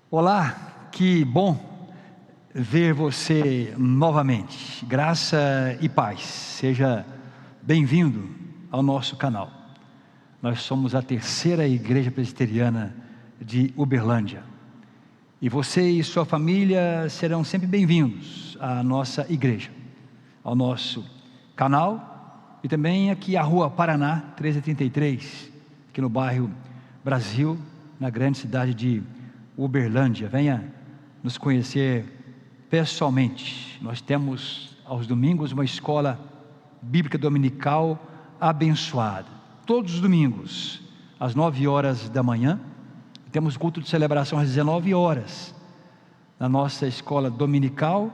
Olá, que bom ver você novamente. Graça e paz. Seja bem-vindo ao nosso canal. Nós somos a terceira igreja presbiteriana de Uberlândia. E você e sua família serão sempre bem-vindos à nossa igreja, ao nosso canal e também aqui à Rua Paraná 1333, aqui no bairro Brasil, na grande cidade de Uberlândia. Venha nos conhecer pessoalmente. Nós temos aos domingos uma escola bíblica dominical abençoada. Todos os domingos, às 9 horas da manhã, temos culto de celebração às 19 horas. Na nossa escola dominical,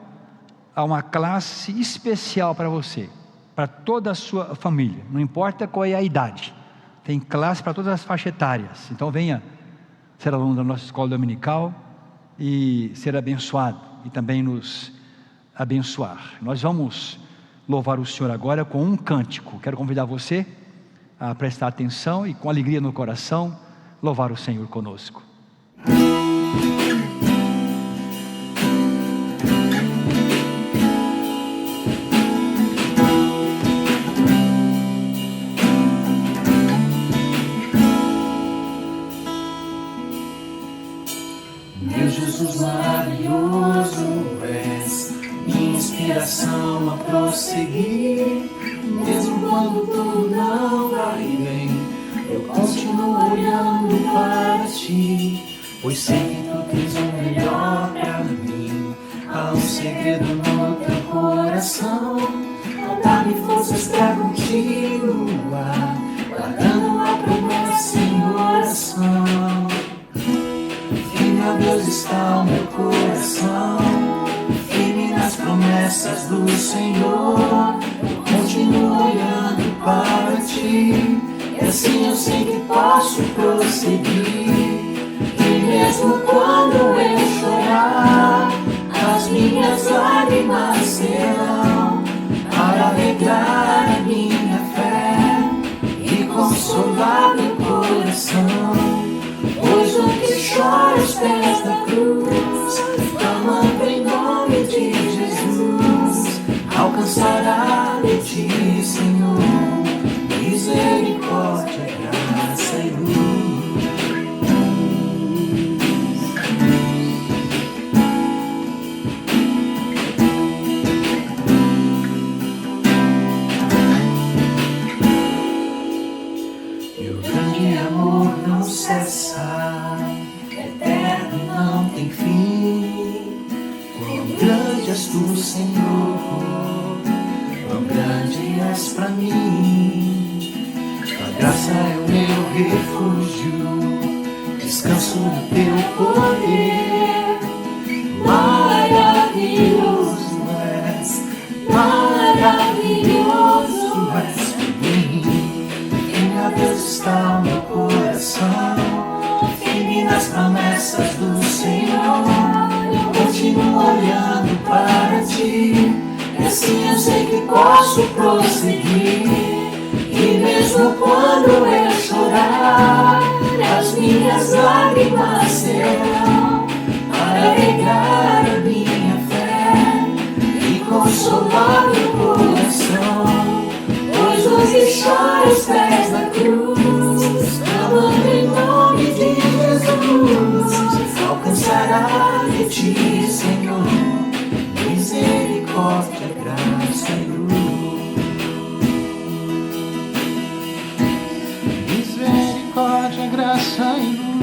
há uma classe especial para você, para toda a sua família, não importa qual é a idade. Tem classe para todas as faixas etárias. Então venha ser aluno da nossa escola dominical e ser abençoado e também nos abençoar. Nós vamos louvar o Senhor agora com um cântico. Quero convidar você a prestar atenção e com alegria no coração louvar o Senhor conosco. Jesus maravilhoso és, minha inspiração a prosseguir. Mesmo quando tudo não vai bem, eu continuo olhando para ti, pois sei que tu tens o melhor para mim. Há um segredo no teu coração, dá-me forças para continuar, guardando a promessa em oração. Meu Deus, está o meu coração firme nas promessas do Senhor. Eu continuo olhando para ti, e assim eu sei que posso prosseguir. E mesmo quando eu chorar, as minhas lágrimas serão para alegrar a minha fé e consolar meu coração. Pois o que chora aos pés da cruz, clamando em nome de Jesus, alcançará de ti, Senhor, misericórdia, graça e luz. Meu grande amor não cessa, tu, Senhor, quão grande és para mim. A graça é o meu refúgio, descanso no teu poder. Maravilhoso és para mim. Em meu Deus está o meu coração, firme nas promessas do Senhor. Continuo olhando para ti, e assim eu sei que posso prosseguir. E mesmo quando eu chorar, as minhas lágrimas serão para alegrar a minha fé e consolar meu coração. Pois hoje choro aos pés da cruz, clamando em nome de Jesus, alcançará de ti, Senhor, misericórdia, graça e luz. Misericórdia, graça e luz.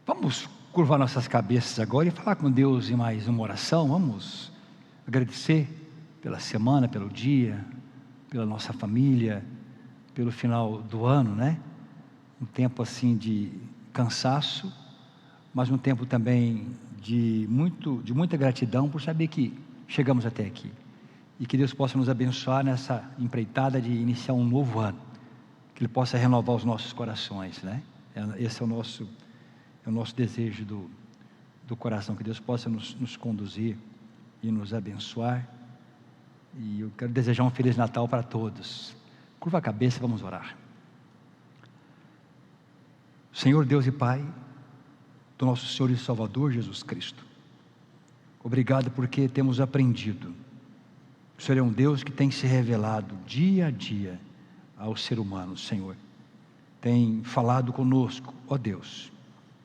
Vamos curvar nossas cabeças agora e falar com Deus em mais uma oração. Vamos agradecer pela semana, pelo dia, pela nossa família, pelo final do ano, né? Um tempo assim de cansaço, mas um tempo também de muita gratidão por saber que chegamos até aqui. E que Deus possa nos abençoar nessa empreitada de iniciar um novo ano, que Ele possa renovar os nossos corações, né? Esse é o nosso desejo do coração, que Deus possa nos conduzir e nos abençoar E eu quero desejar um Feliz Natal para todos. Curva a cabeça e vamos orar. Senhor Deus e Pai do nosso Senhor e Salvador Jesus Cristo, obrigado porque temos aprendido. O Senhor é um Deus que tem se revelado dia a dia ao ser humano, Senhor. Tem falado conosco, ó Deus.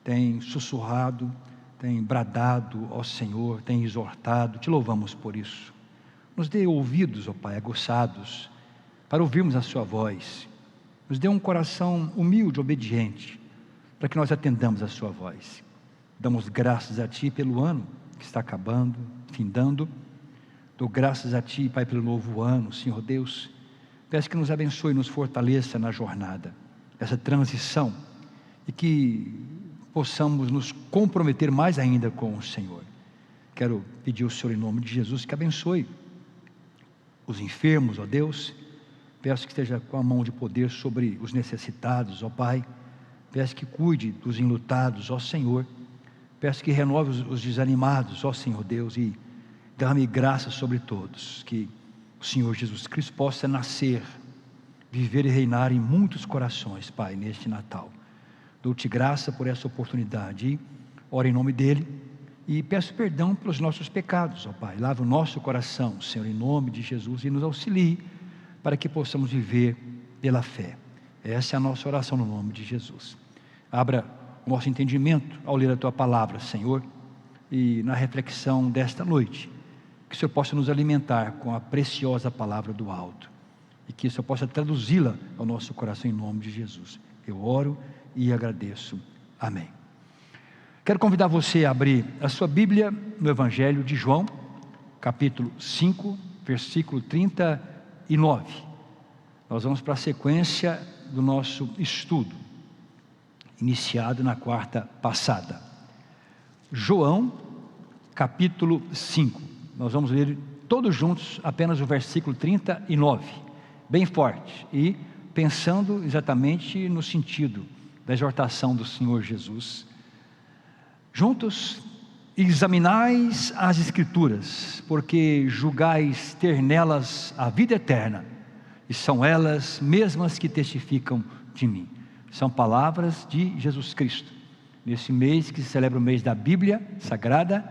Tem sussurrado, tem bradado, ó Senhor, tem exortado. Te louvamos por isso. Nos dê ouvidos, ó Pai, aguçados, para ouvirmos a sua voz. Nos dê um coração humilde, obediente, para que nós atendamos a sua voz. Damos graças a Ti pelo ano que está acabando, findando. Dou graças a Ti, Pai, pelo novo ano, Senhor Deus. Peço que nos abençoe e nos fortaleça na jornada, essa transição, e que possamos nos comprometer mais ainda com o Senhor. Quero pedir ao Senhor, em nome de Jesus, que abençoe os enfermos, ó Deus. Peço que esteja com a mão de poder sobre os necessitados, ó Pai. Peço que cuide dos enlutados, ó Senhor. Peço que renove os desanimados, ó Senhor Deus, e derrame graça sobre todos. Que o Senhor Jesus Cristo possa nascer, viver e reinar em muitos corações, Pai, neste Natal. Dou-te graça por essa oportunidade. E oro em nome dEle. E peço perdão pelos nossos pecados, ó Pai. Lava o nosso coração, Senhor, em nome de Jesus, e nos auxilie para que possamos viver pela fé. Essa é a nossa oração no nome de Jesus. Abra o nosso entendimento ao ler a Tua palavra, Senhor, e na reflexão desta noite, que o Senhor possa nos alimentar com a preciosa palavra do alto, e que o Senhor possa traduzi-la ao nosso coração em nome de Jesus. Eu oro e agradeço. Amém. Quero convidar você a abrir a sua Bíblia no Evangelho de João, capítulo 5, versículo 39. Nós vamos para a sequência do nosso estudo, iniciado na quarta passada. João, capítulo 5. Nós vamos ler todos juntos apenas o versículo 39, bem forte, e pensando exatamente no sentido da exortação do Senhor Jesus. Juntos, examinais as Escrituras, porque julgais ter nelas a vida eterna, e são elas mesmas que testificam de mim. São palavras de Jesus Cristo. Nesse mês que se celebra o mês da Bíblia Sagrada,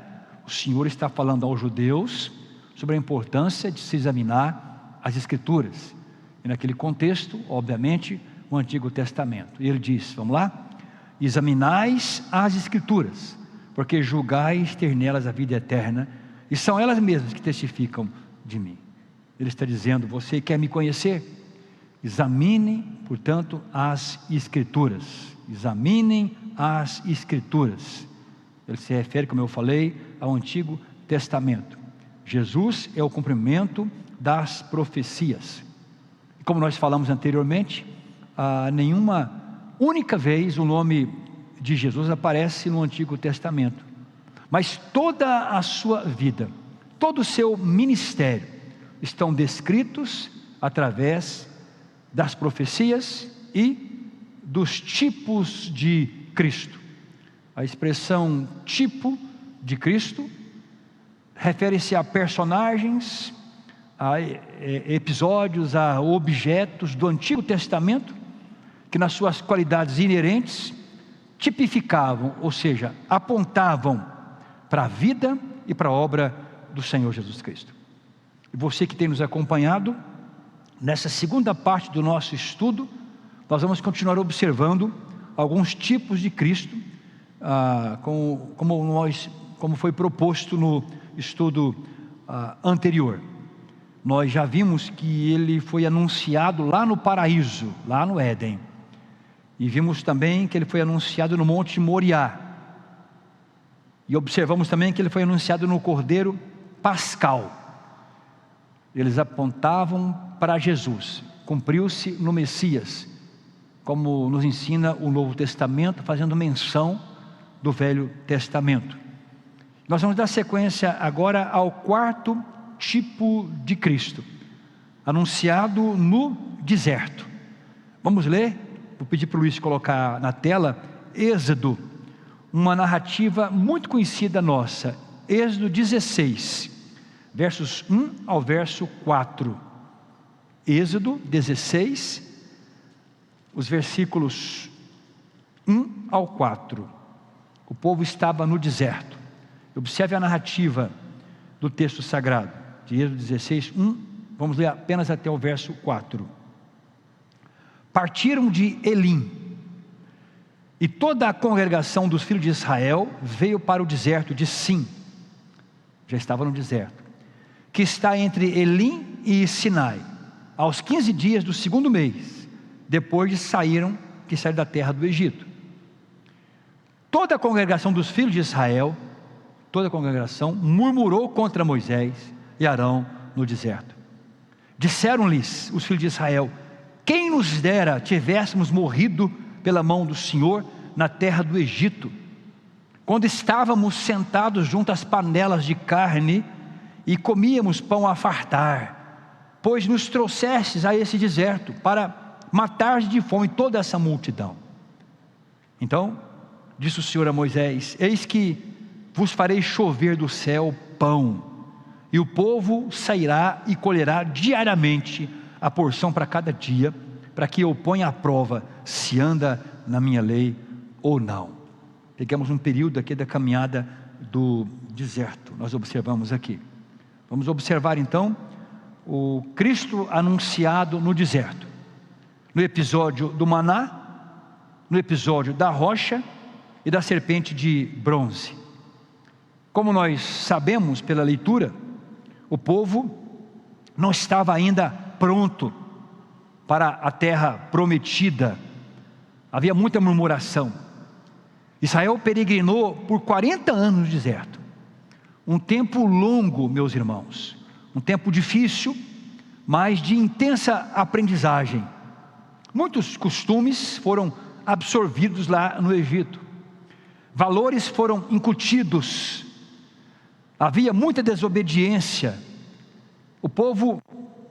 o Senhor está falando aos judeus sobre a importância de se examinar as Escrituras. E naquele contexto, obviamente, o Antigo Testamento. E ele diz, vamos lá? Examinais as Escrituras, porque julgais ter nelas a vida eterna, e são elas mesmas que testificam de mim. Ele está dizendo, você quer me conhecer? Examine, portanto, as Escrituras. Examinem as Escrituras. Ele se refere, como eu falei, ao Antigo Testamento. Jesus é o cumprimento das profecias. E como nós falamos anteriormente, nenhuma única vez o nome de Jesus aparece no Antigo Testamento, mas toda a sua vida, todo o seu ministério estão descritos através das profecias e dos tipos de Cristo. A expressão tipo de Cristo refere-se a personagens, a episódios, a objetos do Antigo Testamento que nas suas qualidades inerentes tipificavam, ou seja, apontavam para a vida e para a obra do Senhor Jesus Cristo. E você que tem nos acompanhado, nessa segunda parte do nosso estudo, nós vamos continuar observando alguns tipos de Cristo, como foi proposto no estudo anterior. Nós já vimos que ele foi anunciado lá no paraíso, lá no Éden. E vimos também que ele foi anunciado no Monte Moriá. E observamos também que ele foi anunciado no Cordeiro Pascal. Eles apontavam para Jesus. Cumpriu-se no Messias, como nos ensina o Novo Testamento, fazendo menção do Velho Testamento. Nós vamos dar sequência agora ao quarto tipo de Cristo, anunciado no deserto. Vamos ler? Vou pedir para o Luiz colocar na tela Êxodo, uma narrativa muito conhecida nossa. Êxodo 16, versos 1 ao verso 4. Êxodo 16, os versículos 1 ao 4. O povo estava no deserto. Observe a narrativa do texto sagrado, de Êxodo 16, 1. Vamos ler apenas até o verso 4. Partiram de Elim, e toda a congregação dos filhos de Israel veio para o deserto de Sim. Já estava no deserto, que está entre Elim e Sinai, aos 15 dias do segundo mês, depois de saíram da terra do Egito. Toda a congregação dos filhos de Israel, toda a congregação murmurou contra Moisés e Arão no deserto. Disseram-lhes os filhos de Israel: quem nos dera tivéssemos morrido pela mão do Senhor na terra do Egito, quando estávamos sentados junto às panelas de carne e comíamos pão a fartar, pois nos trouxestes a esse deserto para matar de fome toda essa multidão. Então disse o Senhor a Moisés: eis que vos farei chover do céu pão, e o povo sairá e colherá diariamente a porção para cada dia, para que eu ponha à prova se anda na minha lei ou não. Pegamos um período aqui da caminhada do deserto, nós observamos aqui. Vamos observar então o Cristo anunciado no deserto, no episódio do maná, no episódio da rocha e da serpente de bronze. Como nós sabemos pela leitura, o povo não estava ainda pronto para a terra prometida. Havia muita murmuração. Israel peregrinou por 40 anos no deserto. Um tempo longo, meus irmãos. Um tempo difícil, mas de intensa aprendizagem. Muitos costumes foram absorvidos lá no Egito. Valores foram incutidos. Havia muita desobediência. O povo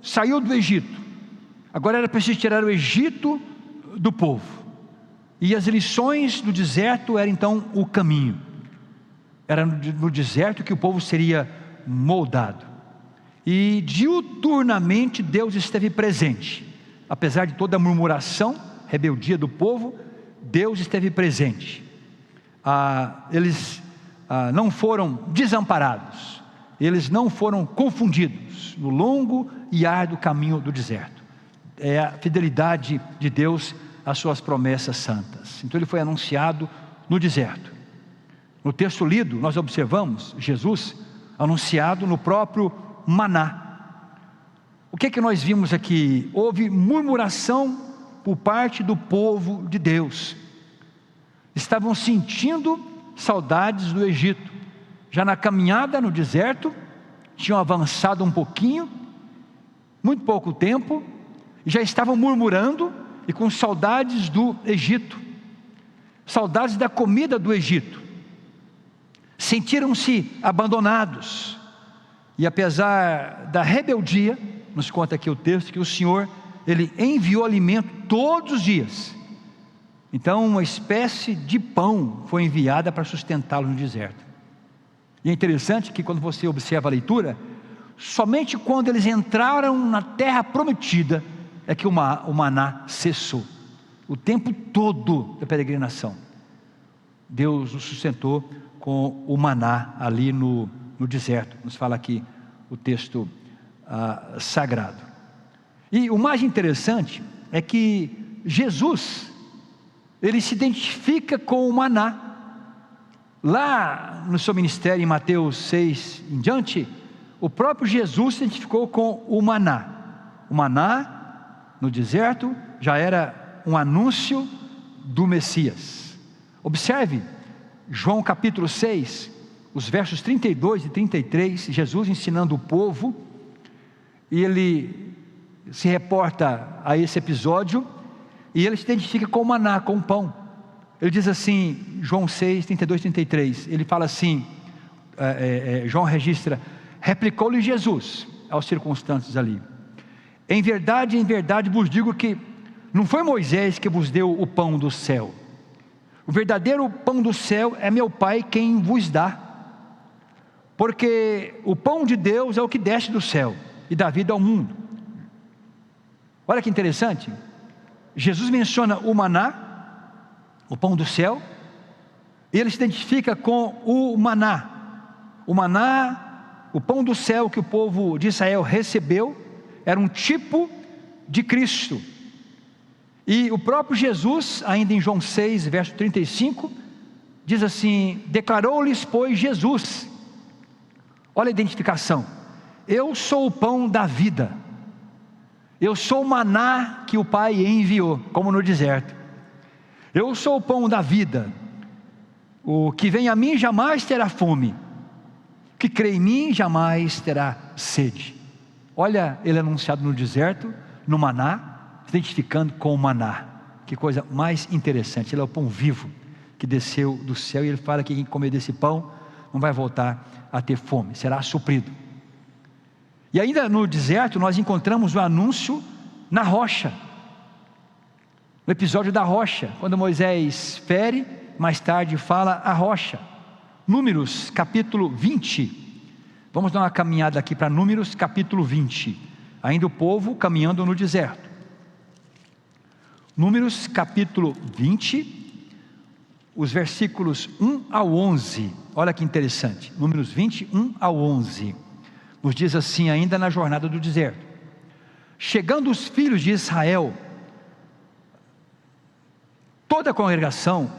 saiu do Egito. Agora era preciso tirar o Egito do povo. E as lições do deserto eram então o caminho. Era no deserto que o povo seria moldado. E diuturnamente Deus esteve presente. Apesar de toda a murmuração, rebeldia do povo, Deus esteve presente. Eles não foram desamparados. Eles não foram confundidos no longo e árduo caminho do deserto. É a fidelidade de Deus às suas promessas santas. Então ele foi anunciado no deserto. No texto lido, nós observamos Jesus anunciado no próprio maná. O que nós vimos aqui? Houve murmuração por parte do povo de Deus. Estavam sentindo saudades do Egito. Já na caminhada no deserto, tinham avançado um pouquinho, muito pouco tempo, e já estavam murmurando e com saudades do Egito, saudades da comida do Egito. Sentiram-se abandonados, e apesar da rebeldia, nos conta aqui o texto, que o Senhor, Ele enviou alimento todos os dias. Então uma espécie de pão foi enviada para sustentá-los no deserto. E é interessante que quando você observa a leitura, somente quando eles entraram na terra prometida, é que o maná cessou. O tempo todo da peregrinação, Deus os sustentou com o maná ali no deserto. Nos fala aqui o texto sagrado. E o mais interessante é que Jesus, Ele se identifica com o maná. Lá no seu ministério em Mateus 6 em diante, o próprio Jesus se identificou com o maná. O maná no deserto já era um anúncio do Messias. Observe João capítulo 6, os versos 32 e 33, Jesus ensinando o povo, e ele se reporta a esse episódio, e ele se identifica com o maná, com o pão. Ele diz assim, João 6, 32 e 33, ele fala assim, João registra: replicou-lhe Jesus aos circunstantes ali: em verdade vos digo que não foi Moisés que vos deu o pão do céu. O verdadeiro pão do céu é meu Pai quem vos dá. porque o pão de Deus é o que desce do céu e dá vida ao mundo. Olha que interessante, Jesus menciona o maná, o pão do céu, e ele se identifica com o maná. O maná, o pão do céu que o povo de Israel recebeu, era um tipo de Cristo. E o próprio Jesus, ainda em João 6, verso 35, diz assim: declarou-lhes, pois, Jesus, olha a identificação: eu sou o pão da vida, eu sou o maná que o Pai enviou, como no deserto. Eu sou o pão da vida, o que vem a mim jamais terá fome, o que crê em mim jamais terá sede. Olha ele anunciado no deserto, no maná, se identificando com o maná. Que coisa mais interessante, ele é o pão vivo que desceu do céu, e ele fala que quem comer desse pão não vai voltar a ter fome, será suprido. E ainda no deserto nós encontramos o anúncio na rocha, no episódio da rocha, quando Moisés fere, mais tarde fala a rocha. Números capítulo 20, vamos dar uma caminhada aqui para Números capítulo 20, ainda o povo caminhando no deserto. Números capítulo 20, os versículos 1 ao 11, olha que interessante, Números 20, 1 ao 11, nos diz assim, ainda na jornada do deserto: chegando os filhos de Israel, toda a congregação,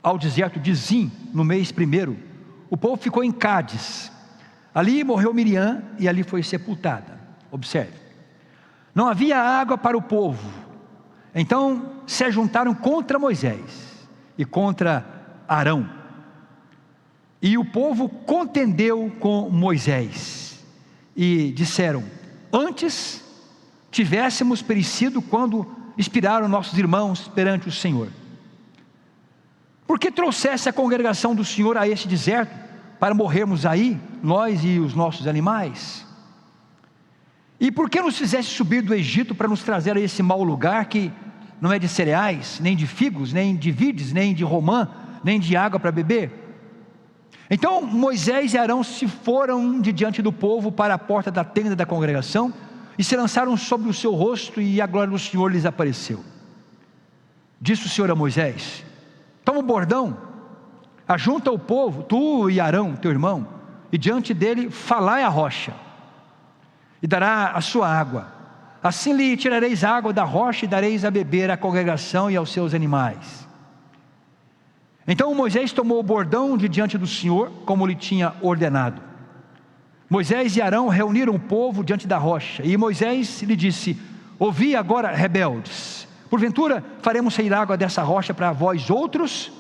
ao deserto de Zim, no mês primeiro, o povo ficou em Cádiz. Ali morreu Miriam e ali foi sepultada. Observe, não havia água para o povo, então se ajuntaram contra Moisés e contra Arão, e o povo contendeu com Moisés e disseram: antes tivéssemos perecido quando expiraram nossos irmãos perante o Senhor. Por que trouxesse a congregação do Senhor a este deserto, para morrermos aí, nós e os nossos animais? E por que nos fizesse subir do Egito para nos trazer a esse mau lugar, que não é de cereais, nem de figos, nem de vides, nem de romã, nem de água para beber? Então Moisés e Arão se foram de diante do povo para a porta da tenda da congregação, e se lançaram sobre o seu rosto, e a glória do Senhor lhes apareceu. Disse o Senhor a Moisés: toma o bordão, ajunta o povo, tu e Arão, teu irmão, e diante dele falai a rocha, e dará a sua água. Assim lhe tirareis água da rocha, e dareis a beber à congregação e aos seus animais. Então Moisés tomou o bordão de diante do Senhor, como lhe tinha ordenado. Moisés e Arão reuniram o povo diante da rocha, e Moisés lhe disse: ouvi agora, rebeldes, porventura faremos sair água dessa rocha para vós outros?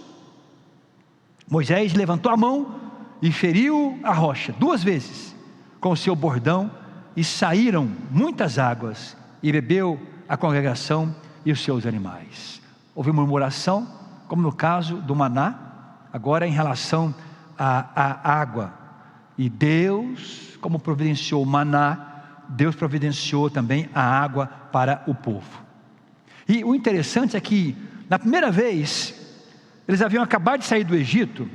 Moisés levantou a mão e feriu a rocha 2 vezes com o seu bordão, e saíram muitas águas, e bebeu a congregação e os seus animais. Houve murmuração, como no caso do maná, agora em relação à água. E Deus, como providenciou o maná, Deus providenciou também a água para o povo. E o interessante é que, na primeira vez, eles haviam acabado de sair do Egito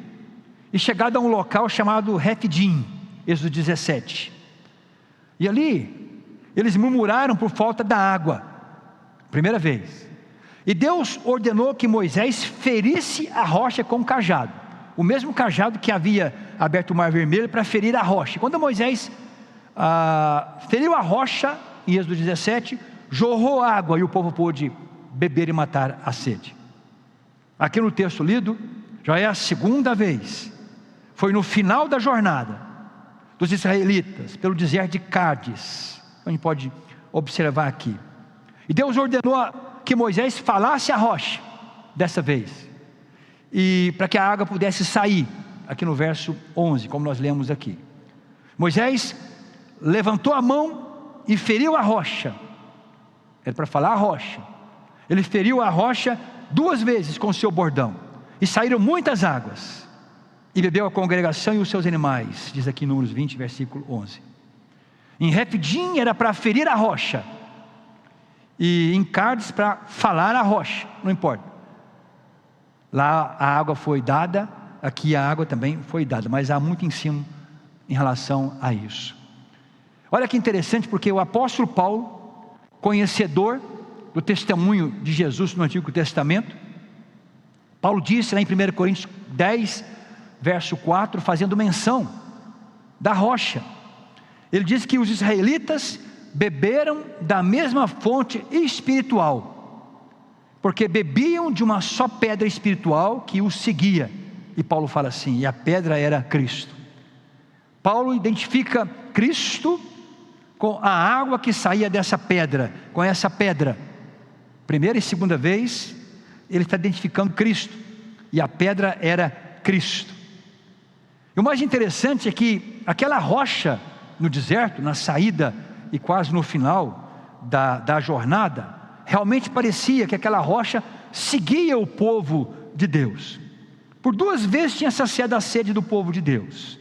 e chegado a um local chamado Refidim, Êxodo 17. E ali, eles murmuraram por falta da água, primeira vez. E Deus ordenou que Moisés ferisse a rocha com um cajado, o mesmo cajado que havia aberto o mar vermelho para ferir a rocha. Quando Moisés feriu a rocha, em Êxodo 17, jorrou água, e o povo pôde beber e matar a sede. Aqui no texto lido, já é a segunda vez. Foi no final da jornada dos israelitas pelo deserto de Cádiz, a gente pode observar aqui. E Deus ordenou que Moisés falasse a rocha dessa vez, e para que a água pudesse sair, aqui no verso 11, como nós lemos aqui. Moisés levantou a mão e feriu a rocha. Era para falar a rocha. Ele feriu a rocha 2 vezes com o seu bordão, e saíram muitas águas, e bebeu a congregação e os seus animais, diz aqui em Números 20, versículo 11. Em Refidim era para ferir a rocha, e em Cádiz para falar a rocha, não importa. Lá a água foi dada, aqui a água também foi dada, mas há muito ensino em relação a isso. Olha que interessante, porque o apóstolo Paulo, conhecedor do testemunho de Jesus no Antigo Testamento, Paulo disse lá em 1 Coríntios 10, verso 4, fazendo menção da rocha. Ele diz que os israelitas beberam da mesma fonte espiritual, porque bebiam de uma só pedra espiritual que os seguia. E Paulo fala assim, e a pedra era Cristo. Paulo identifica Cristo com a água que saía dessa pedra, com essa pedra. Primeira e segunda vez, ele está identificando Cristo, e a pedra era Cristo. E o mais interessante é que aquela rocha no deserto, na saída e quase no final da jornada, realmente parecia que aquela rocha seguia o povo de Deus. Por 2 vezes tinha saciado a sede do povo de Deus.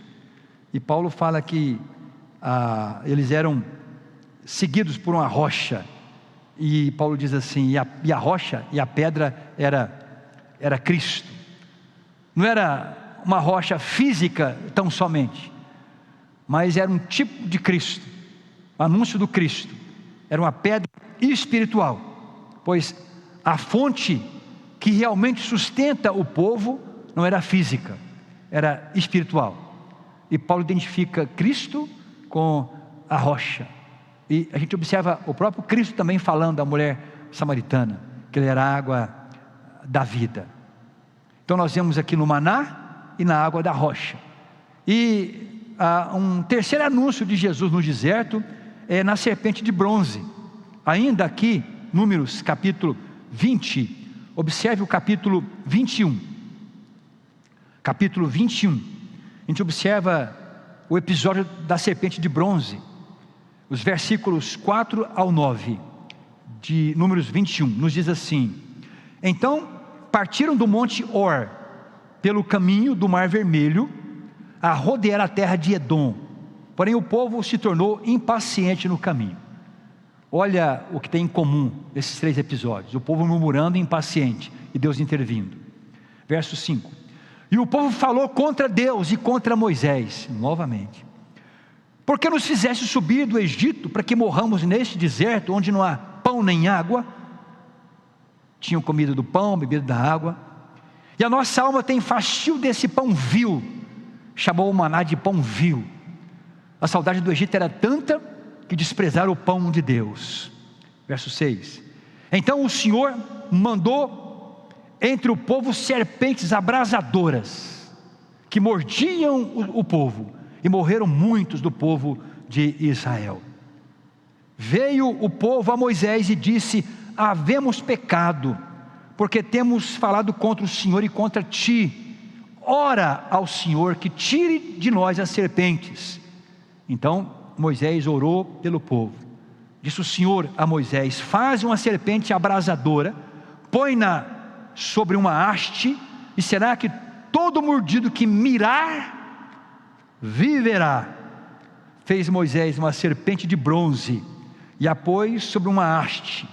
E Paulo fala que eles eram seguidos por uma rocha. E Paulo diz assim, e a rocha e a pedra era Cristo. Não era uma rocha física tão somente, mas era um tipo de Cristo, o anúncio do Cristo. Era uma pedra espiritual, pois a fonte que realmente sustenta o povo não era física, era espiritual. E Paulo identifica Cristo com a rocha. E a gente observa o próprio Cristo também falando da mulher samaritana, que ele era a água da vida. Então nós vemos aqui no maná e na água da rocha. E um terceiro anúncio de Jesus no deserto é na serpente de bronze. Ainda aqui, Números capítulo 20, observe o capítulo 21. Capítulo 21, a gente observa o episódio da serpente de bronze. Os versículos 4 ao 9 de Números 21, nos diz assim: então partiram do monte Or, pelo caminho do Mar Vermelho, a rodear a terra de Edom. Porém o povo se tornou impaciente no caminho. Olha o que tem em comum esses 3 episódios: o povo murmurando e impaciente, e Deus intervindo. Verso 5: e o povo falou contra Deus e contra Moisés, novamente: por que nos fizeste subir do Egito, para que morramos neste deserto, onde não há pão nem água? Tinham comido do pão, bebido da água, e a nossa alma tem fastio desse pão vil. Chamou o maná de pão vil. A saudade do Egito era tanta, que desprezaram o pão de Deus. Verso 6: então o Senhor mandou entre o povo serpentes abrasadoras, que mordiam o povo, e morreram muitos do povo de Israel. Veio o povo a Moisés e disse: havemos pecado, porque temos falado contra o Senhor e contra ti. Ora ao Senhor que tire de nós as serpentes. Então Moisés orou pelo povo. Disse o Senhor a Moisés: faz uma serpente abrasadora, põe-na sobre uma haste, e será que todo mordido que mirar viverá. Fez Moisés uma serpente de bronze e a pôs sobre uma haste.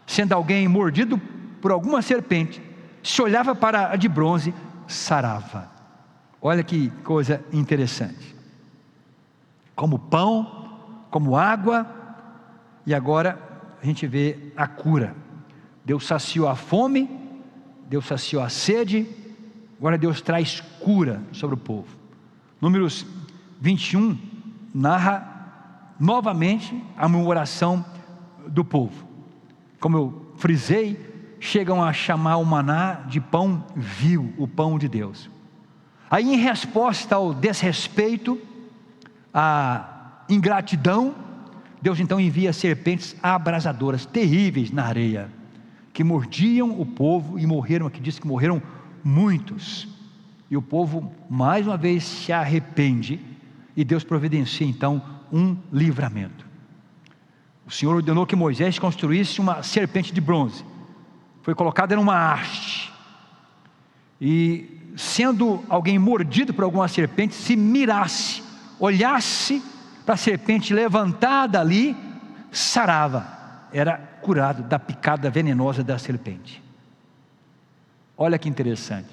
Sendo alguém mordido por alguma serpente, se olhava para a de bronze, sarava. Olha que coisa interessante. Como pão, como água, e agora a gente vê a cura. Deus saciou a fome, Deus saciou a sede, agora Deus traz cura sobre o povo. Números 21 narra novamente a murmuração do povo. Como eu frisei, chegam a chamar o maná de pão vil, o pão de Deus. Aí, em resposta ao desrespeito, à ingratidão, Deus então envia serpentes abrasadoras, terríveis na areia, que mordiam o povo e morreram. Aqui diz que morreram muitos. E o povo mais uma vez se arrepende, e Deus providencia então um livramento. O Senhor ordenou que Moisés construísse uma serpente de bronze. Foi colocada numa haste, e sendo alguém mordido por alguma serpente, se mirasse, olhasse para a serpente levantada ali, sarava, era curado da picada venenosa da serpente. Olha que interessante.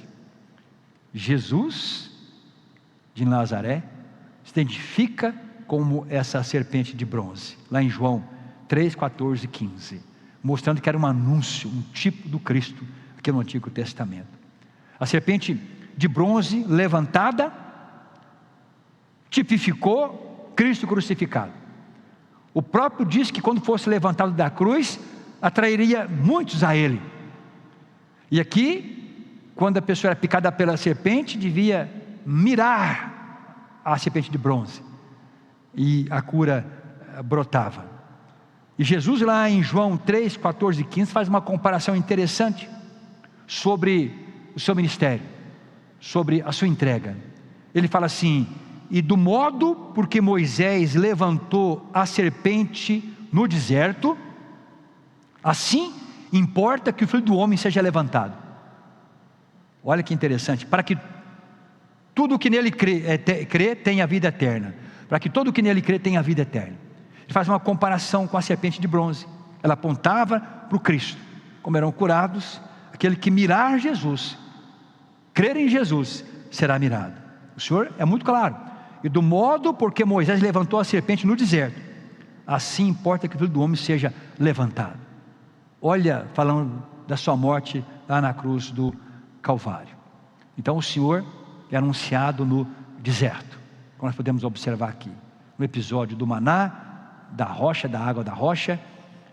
Jesus de Nazaré se identifica como essa serpente de bronze, lá em João 3, 14 e 15, mostrando que era um anúncio, um tipo do Cristo, aqui no Antigo Testamento. A serpente de bronze levantada, tipificou Cristo crucificado. O próprio diz que quando fosse levantado da cruz, atrairia muitos a Ele. E aqui, quando a pessoa era picada pela serpente, devia mirar a serpente de bronze, e a cura brotava. E Jesus lá em João 3, 14 e 15 faz uma comparação interessante sobre o seu ministério, sobre a sua entrega. Ele fala assim: e do modo porque Moisés levantou a serpente no deserto, assim importa que o Filho do Homem seja levantado. Olha que interessante, para que tudo o que nele crê tenha vida eterna. Para que todo o que nele crê tenha vida eterna. Ele faz uma comparação com a serpente de bronze. Ela apontava para o Cristo, como eram curados. Aquele que mirar Jesus, crer em Jesus, será mirado. O Senhor é muito claro. E do modo porque Moisés levantou a serpente no deserto, assim importa que o Filho do Homem seja levantado. Olha, falando da sua morte lá na cruz do Calvário. Então o Senhor é anunciado no deserto, como nós podemos observar aqui, no episódio do maná, da rocha, da água da rocha,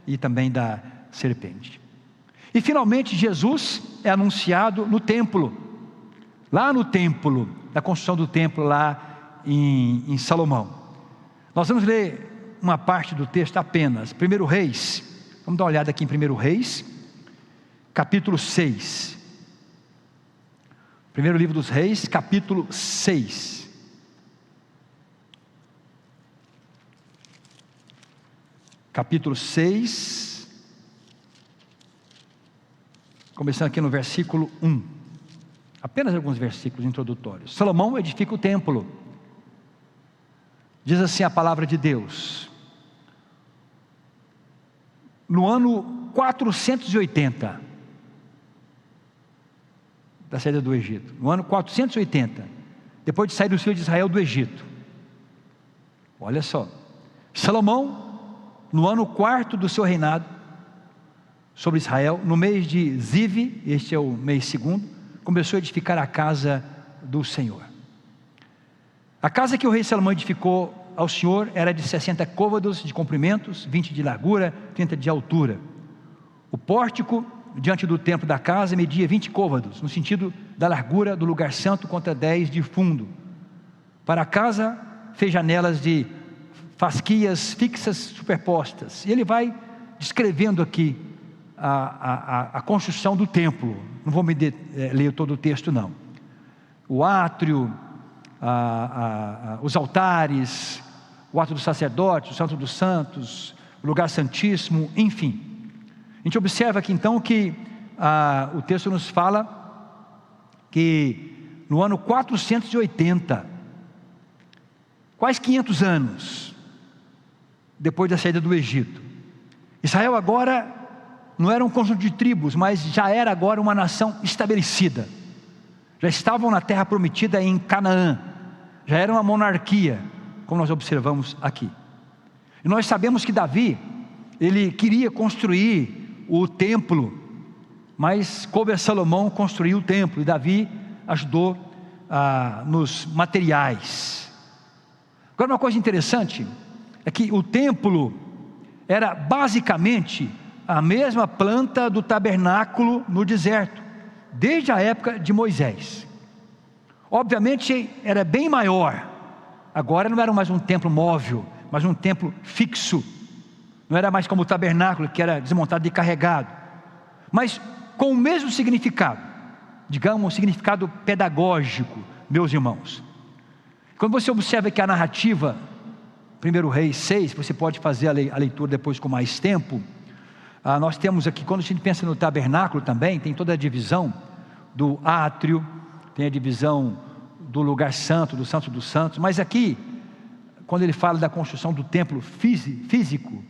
e também da serpente. E finalmente Jesus é anunciado no templo, lá no templo, na construção do templo lá em Salomão. Nós vamos ler uma parte do texto apenas, 1 Reis, vamos dar uma olhada aqui em 1 Reis, capítulo 6, primeiro livro dos Reis, capítulo 6, capítulo 6, começando aqui no versículo 1, apenas alguns versículos introdutórios. Salomão edifica o templo. Diz assim a palavra de Deus: no ano 480 da saída do Egito, no ano 480, depois de sair dos filhos de Israel do Egito, olha só, Salomão, no ano 4º do seu reinado sobre Israel, no mês de Ziv, este é o mês 2º, começou a edificar a casa do Senhor. A casa que o rei Salomão edificou ao Senhor era de 60 côvados de comprimentos, 20 de largura, 30 de altura. O pórtico diante do templo da casa media 20 côvados, no sentido da largura do lugar santo, contra 10 de fundo. Para a casa fez janelas de fasquias fixas superpostas. E ele vai descrevendo aqui a construção do templo. Não vou ler todo o texto não. O átrio, os altares, o átrio dos sacerdotes, o santo dos santos, o lugar santíssimo, enfim. A gente observa aqui então que o texto nos fala que no ano 480, quase 500 anos depois da saída do Egito, Israel agora não era um conjunto de tribos, mas já era agora uma nação estabelecida. Já estavam na terra prometida em Canaã, já era uma monarquia, como nós observamos aqui. E nós sabemos que Davi, ele queria construir o templo, mas coube a Salomão construir o templo, e Davi ajudou nos materiais. Agora uma coisa interessante, é que o templo era basicamente a mesma planta do tabernáculo no deserto, desde a época de Moisés. Obviamente era bem maior, agora não era mais um templo móvel, mas um templo fixo, não era mais como o tabernáculo que era desmontado e carregado, mas com o mesmo significado, digamos um significado pedagógico, meus irmãos. Quando você observa que a narrativa 1 Reis 6, você pode fazer a leitura depois com mais tempo. Nós temos aqui, quando a gente pensa no tabernáculo também, tem toda a divisão do átrio, tem a divisão do lugar santo, do santo dos santos, mas aqui, quando ele fala da construção do templo físico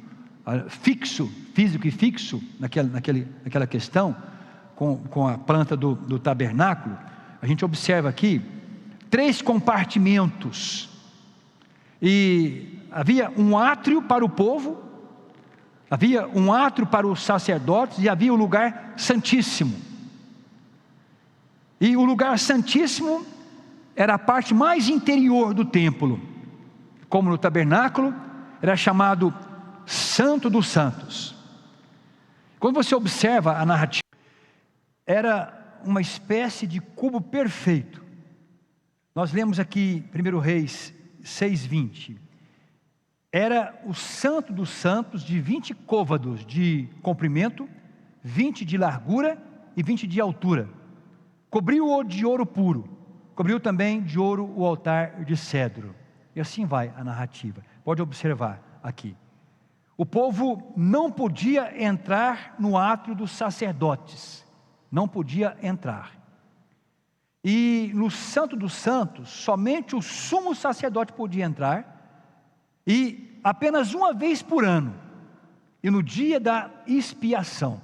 e fixo, naquela questão, com a planta do tabernáculo, a gente observa aqui 3 compartimentos E havia um átrio para o povo, havia um átrio para os sacerdotes e havia o lugar santíssimo. E o lugar santíssimo era a parte mais interior do templo, como no tabernáculo, era chamado Santo dos Santos. Quando você observa a narrativa, era uma espécie de cubo perfeito. Nós lemos aqui 1 Reis 6:20. Era o Santo dos Santos de 20 côvados de comprimento, 20 de largura e 20 de altura. Cobriu-o de ouro puro, cobriu também de ouro o altar de cedro. E assim vai a narrativa. Pode observar aqui. O povo não podia entrar no átrio dos sacerdotes. Não podia entrar. E no Santo dos Santos, somente o sumo sacerdote podia entrar. E apenas uma vez por ano. E no dia da expiação.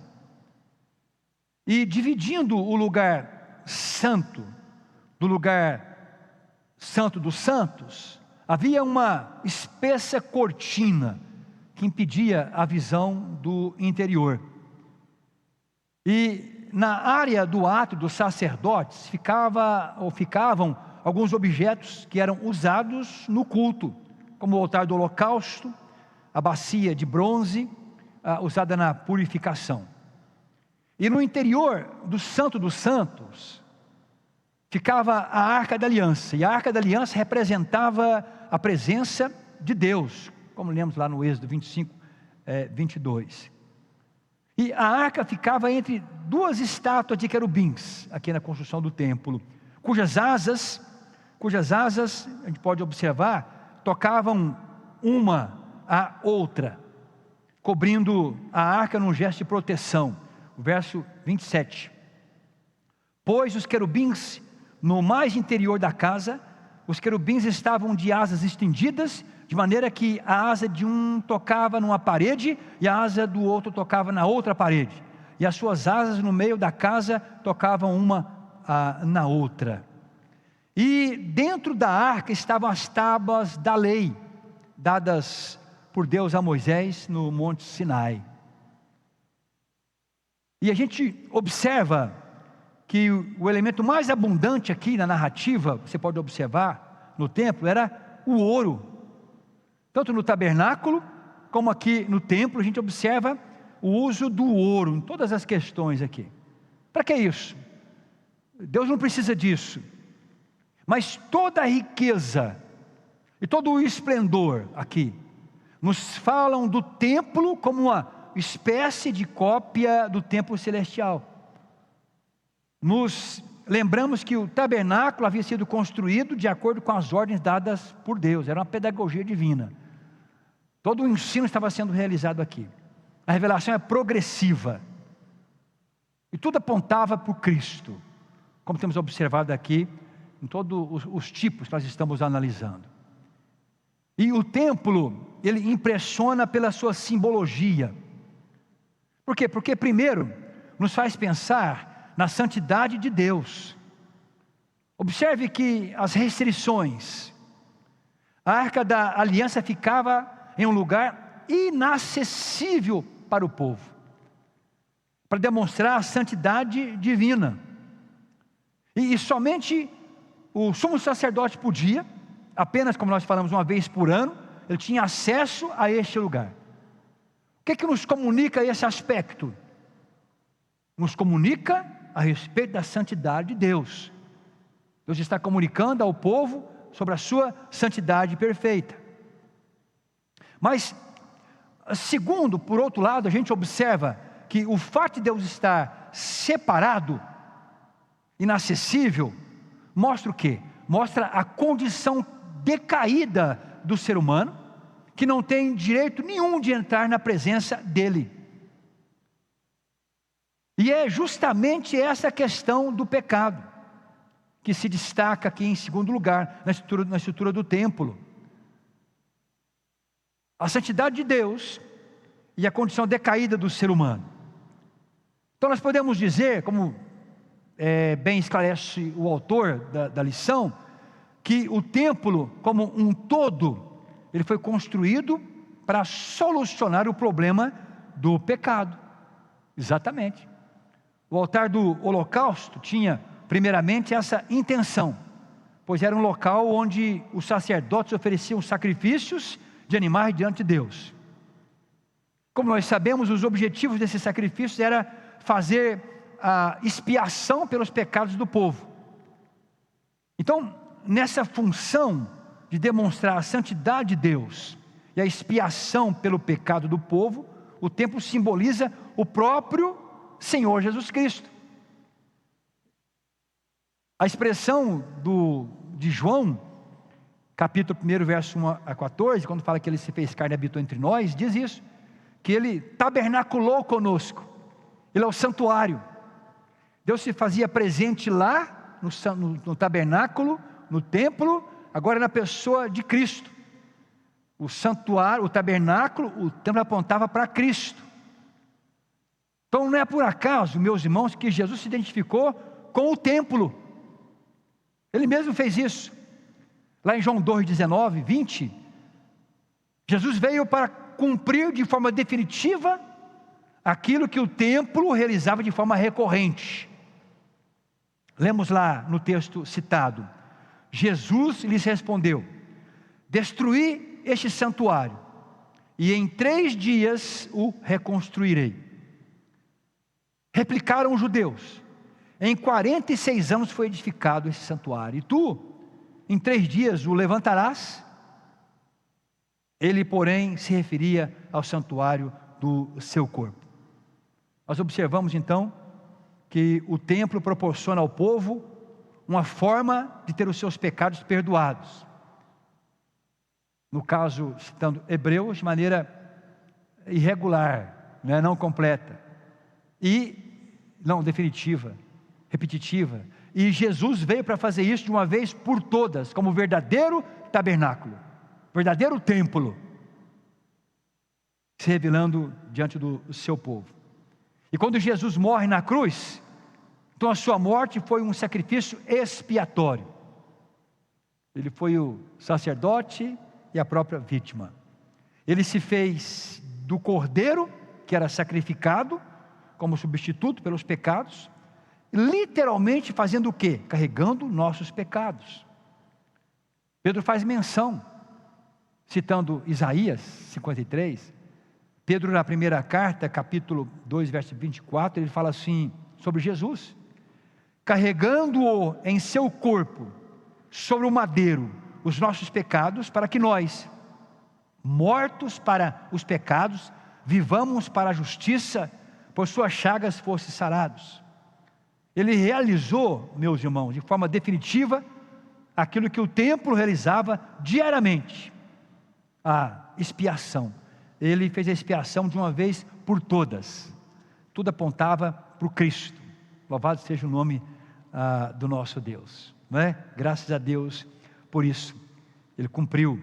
E dividindo o lugar santo do lugar Santo dos Santos, havia uma espessa cortina que impedia a visão do interior. E na área do átrio dos sacerdotes ficavam alguns objetos que eram usados no culto, como o altar do holocausto, a bacia de bronze, usada na purificação. E no interior do Santo dos Santos, ficava a Arca da Aliança, e a Arca da Aliança representava a presença de Deus, como lemos lá no Êxodo 25, 22. E a arca ficava entre duas estátuas de querubins, aqui na construção do templo, cujas asas, a gente pode observar, tocavam uma à outra, cobrindo a arca num gesto de proteção. O verso 27. Pois os querubins, no mais interior da casa, os querubins estavam de asas estendidas, de maneira que a asa de um tocava numa parede e a asa do outro tocava na outra parede. E as suas asas no meio da casa tocavam uma na outra. E dentro da arca estavam as tábuas da lei, dadas por Deus a Moisés no Monte Sinai. E a gente observa que o elemento mais abundante aqui na narrativa, você pode observar no templo, era o ouro. Tanto no tabernáculo, como aqui no templo, a gente observa o uso do ouro, em todas as questões aqui. Para que isso? Deus não precisa disso. Mas toda a riqueza e todo o esplendor aqui, nos falam do templo como uma espécie de cópia do templo celestial. Nos lembramos que o tabernáculo havia sido construído de acordo com as ordens dadas por Deus, era uma pedagogia divina. Todo o ensino estava sendo realizado aqui. A revelação é progressiva. E tudo apontava para o Cristo, como temos observado aqui, em todos os tipos que nós estamos analisando. E o templo, ele impressiona pela sua simbologia. Por quê? Porque primeiro, nos faz pensar na santidade de Deus. Observe que as restrições, a Arca da Aliança ficava em um lugar inacessível para o povo, para demonstrar a santidade divina. E somente o sumo sacerdote podia, apenas como nós falamos uma vez por ano, ele tinha acesso a este lugar. O que é que nos comunica esse aspecto? Nos comunica a respeito da santidade de Deus. Deus está comunicando ao povo sobre a sua santidade perfeita. Mas, segundo, por outro lado, a gente observa que o fato de Deus estar separado, inacessível, mostra o quê? Mostra a condição decaída do ser humano, que não tem direito nenhum de entrar na presença dele. E é justamente essa questão do pecado, que se destaca aqui em segundo lugar, na estrutura do templo. A santidade de Deus e a condição decaída do ser humano. Então nós podemos dizer, como bem esclarece o autor da lição, que o templo como um todo ele foi construído para solucionar o problema do pecado. Exatamente. O altar do holocausto tinha, primeiramente, essa intenção, pois era um local onde os sacerdotes ofereciam sacrifícios de animais diante de Deus. Como nós sabemos, os objetivos desses sacrifícios era fazer a expiação pelos pecados do povo. Então, nessa função de demonstrar a santidade de Deus e a expiação pelo pecado do povo, o templo simboliza o próprio Senhor Jesus Cristo. A expressão de João, capítulo 1, verso 1 a 14, quando fala que ele se fez carne e habitou entre nós, diz isso, que ele tabernaculou conosco. Ele é o santuário. Deus se fazia presente lá no tabernáculo, no templo, agora na pessoa de Cristo. O santuário, o tabernáculo, o templo apontava para Cristo. Então não é por acaso, meus irmãos, que Jesus se identificou com o templo. Ele mesmo fez isso. Lá em João 2,19, 20, Jesus veio para cumprir de forma definitiva aquilo que o templo realizava de forma recorrente. Lemos lá no texto citado: Jesus lhes respondeu: destruí este santuário, e em 3 dias o reconstruirei. Replicaram os judeus: em 46 anos foi edificado esse santuário, e tu, em 3 dias o levantarás? Ele, porém, se referia ao santuário do seu corpo. Nós observamos então que o templo proporciona ao povo uma forma de ter os seus pecados perdoados. No caso, citando Hebreus, de maneira irregular, não completa, e não definitiva, repetitiva. E Jesus veio para fazer isso de uma vez por todas, como verdadeiro tabernáculo, verdadeiro templo, se revelando diante do seu povo. E quando Jesus morre na cruz, então a sua morte foi um sacrifício expiatório. Ele foi o sacerdote e a própria vítima. Ele se fez do cordeiro, que era sacrificado como substituto pelos pecados, literalmente fazendo o quê? Carregando nossos pecados. Pedro faz menção, citando Isaías 53, Pedro na primeira carta, capítulo 2, verso 24, ele fala assim sobre Jesus: carregando-o em seu corpo, sobre o madeiro, os nossos pecados, para que nós, mortos para os pecados, vivamos para a justiça, por suas chagas fossem sarados. Ele realizou, meus irmãos, de forma definitiva, aquilo que o templo realizava diariamente, a expiação. Ele fez a expiação de uma vez por todas. Tudo apontava para o Cristo. Louvado seja o nome do nosso Deus, não é? Graças a Deus por isso. Ele cumpriu,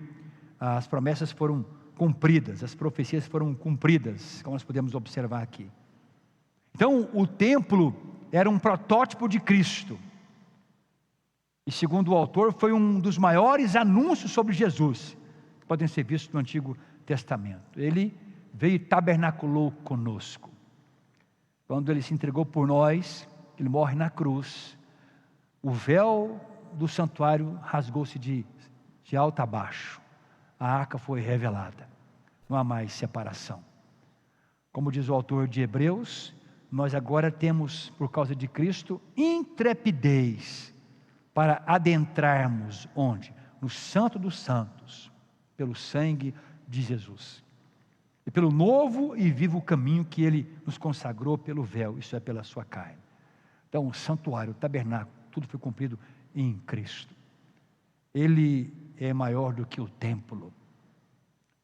as promessas foram cumpridas, as profecias foram cumpridas, como nós podemos observar aqui. Então o templo era um protótipo de Cristo, e segundo o autor foi um dos maiores anúncios sobre Jesus, que podem ser vistos no Antigo Testamento. Ele veio e tabernaculou conosco. Quando ele se entregou por nós, ele morre na cruz, o véu do santuário rasgou-se de alto a baixo, a arca foi revelada, não há mais separação. Como diz o autor de Hebreus, nós agora temos, por causa de Cristo, intrepidez para adentrarmos onde? No Santo dos Santos, pelo sangue de Jesus, e pelo novo e vivo caminho que Ele nos consagrou pelo véu, isso é, pela sua carne. Então o santuário, o tabernáculo, tudo foi cumprido em Cristo. Ele é maior do que o templo.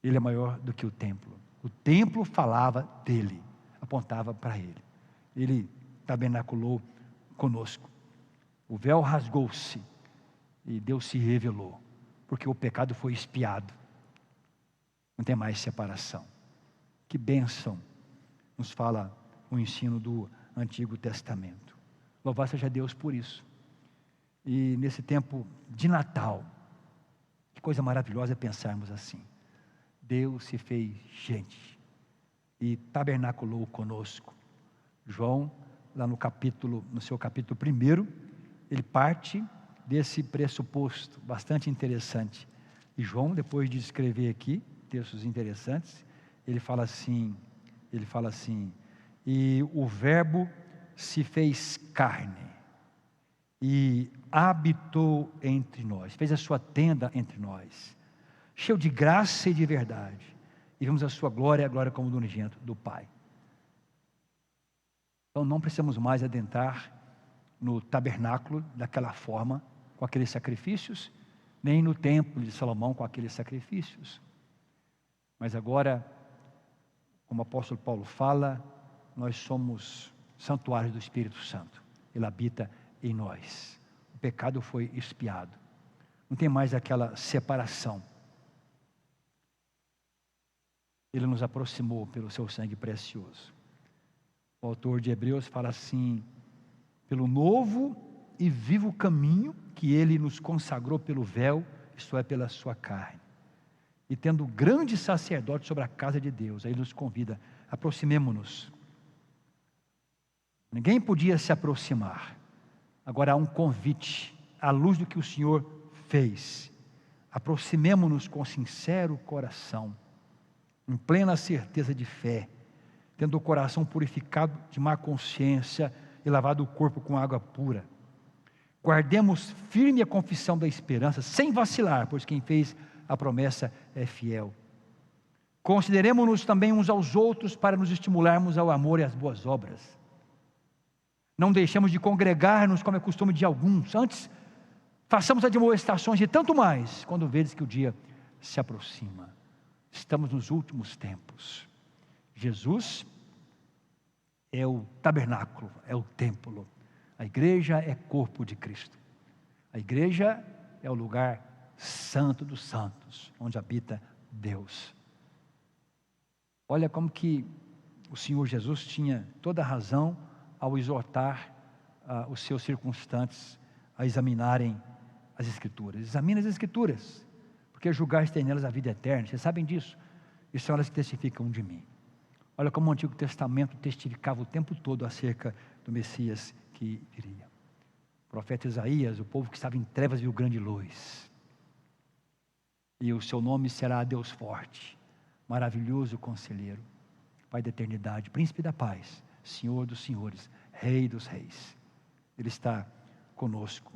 Ele é maior do que o templo. O templo falava dele, apontava para Ele. Ele tabernaculou conosco. O véu rasgou-se e Deus se revelou, porque o pecado foi expiado. Não tem mais separação. Que bênção nos fala o ensino do Antigo Testamento. Louvado seja Deus por isso. E nesse tempo de Natal, que coisa maravilhosa é pensarmos assim. Deus se fez gente e tabernaculou conosco. João, lá no seu capítulo 1, ele parte desse pressuposto bastante interessante. E João, depois de escrever aqui textos interessantes, ele fala assim, e o verbo se fez carne e habitou entre nós, fez a sua tenda entre nós, cheio de graça e de verdade, e vimos a sua glória, a glória como do unigênito do Pai. Então não precisamos mais adentrar no tabernáculo daquela forma, com aqueles sacrifícios, nem no templo de Salomão com aqueles sacrifícios. Mas agora, como o apóstolo Paulo fala, nós somos santuários do Espírito Santo. Ele habita em nós. O pecado foi expiado. Não tem mais aquela separação. Ele nos aproximou pelo seu sangue precioso. O autor de Hebreus fala assim: pelo novo e vivo caminho que ele nos consagrou pelo véu, isto é, pela sua carne. E tendo grande sacerdote sobre a casa de Deus, aí ele nos convida: aproximemo-nos. Ninguém podia se aproximar. Agora há um convite, à luz do que o Senhor fez. Aproximemo-nos com sincero coração, em plena certeza de fé, tendo o coração purificado de má consciência e lavado o corpo com água pura. Guardemos firme a confissão da esperança, sem vacilar, pois quem fez a promessa é fiel. Consideremos-nos também uns aos outros para nos estimularmos ao amor e às boas obras. Não deixemos de congregar-nos como é costume de alguns, antes façamos admoestações e tanto mais, quando vedes que o dia se aproxima. Estamos nos últimos tempos. Jesus é o tabernáculo, é o templo. A igreja é corpo de Cristo. A igreja é o lugar santo dos santos, onde habita Deus. Olha como que o Senhor Jesus tinha toda a razão ao exortar os seus circunstantes a examinarem as Escrituras. Examine as Escrituras, porque julgaste tem nelas a vida eterna. Vocês sabem disso? E são elas que testificam de mim. Olha como o Antigo Testamento testificava o tempo todo acerca do Messias que viria. O profeta Isaías, o povo que estava em trevas viu grande luz. E o seu nome será Deus forte, maravilhoso conselheiro, Pai da eternidade, príncipe da paz, Senhor dos senhores, Rei dos reis. Ele está conosco.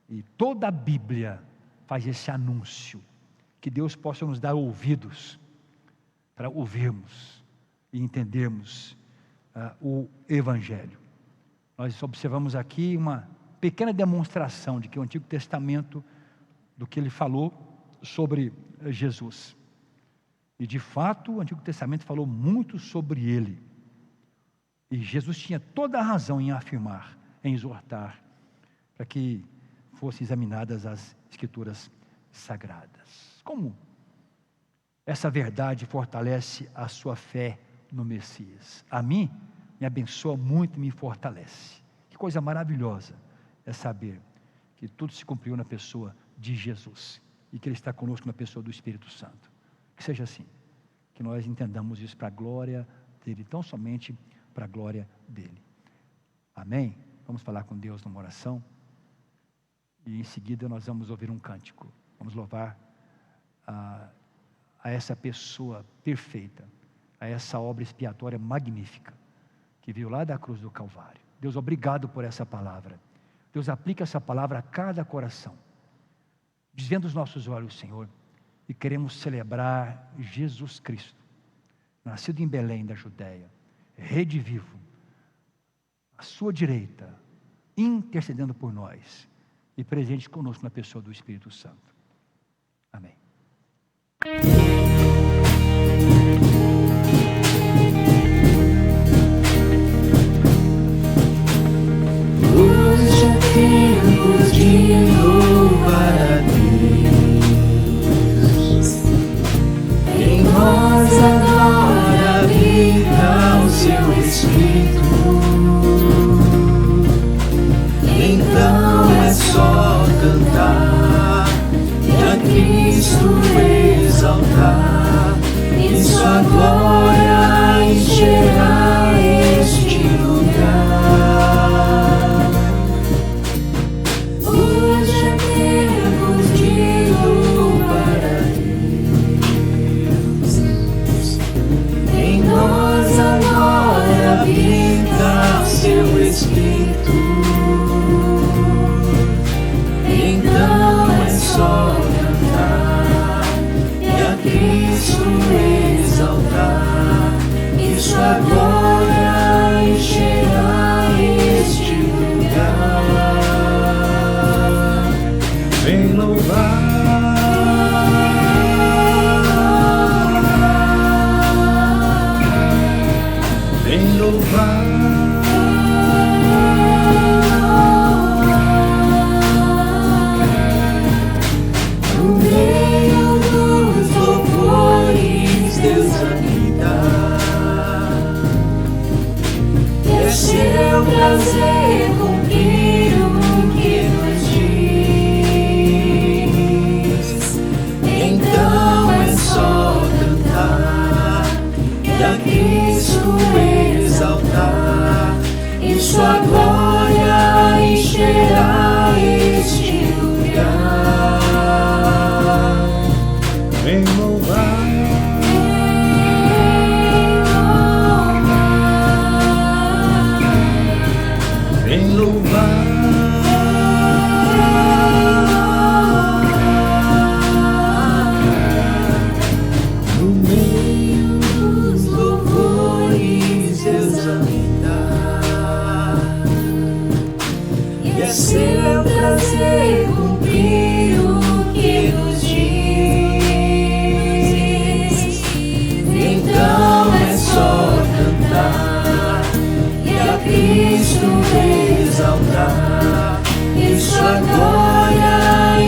E toda a Bíblia faz esse anúncio, que Deus possa nos dar ouvidos para ouvirmos e entendermos o Evangelho. Nós observamos aqui uma pequena demonstração de que o Antigo Testamento, do que ele falou sobre Jesus. E de fato o Antigo Testamento falou muito sobre ele. E Jesus tinha toda a razão em afirmar, em exortar, para que fossem examinadas as Escrituras Sagradas. Como essa verdade fortalece a sua fé no Messias? A mim, me abençoa muito e me fortalece. Que coisa maravilhosa é saber que tudo se cumpriu na pessoa de Jesus e que Ele está conosco na pessoa do Espírito Santo. Que seja assim, que nós entendamos isso para a glória dEle, tão somente para a glória dEle. Amém? Vamos falar com Deus numa oração e em seguida nós vamos ouvir um cântico. Vamos louvar a essa pessoa perfeita, a essa obra expiatória magnífica que veio lá da cruz do Calvário. Deus, obrigado por essa palavra. Deus, aplica essa palavra a cada coração. Desvenda os nossos olhos, Senhor, e queremos celebrar Jesus Cristo, nascido em Belém da Judéia, Rede vivo, à sua direita, intercedendo por nós e presente conosco na pessoa do Espírito Santo. Amém. Hoje é tempo de louvar a Deus. Em nós agora habita o seu Espírito. Então é só cantar e a Cristo Cristo exaltar, e sua glória encherá este lugar. Vem louvar, vem louvar, no meio dos louvores Deus habita, e é seu prazer cumprir o que nos diz. Então é só cantar e a Cristo exaltar, e sua glória encherá este lugar. vem louvar, vem louvar, No meio dos louvores Deus habita, e é seu prazer cumprir o que nos diz. Então é só cantar e a Cristo exaltar, e sua glória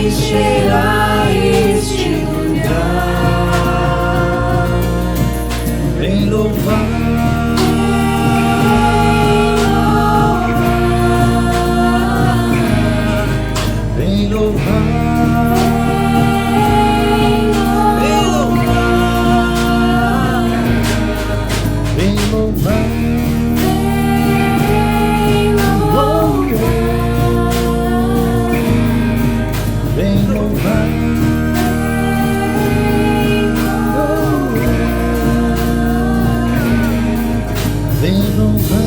encherá este lugar. vem louvar, vem louvar, vem louvar, vem louvar, vem louvar.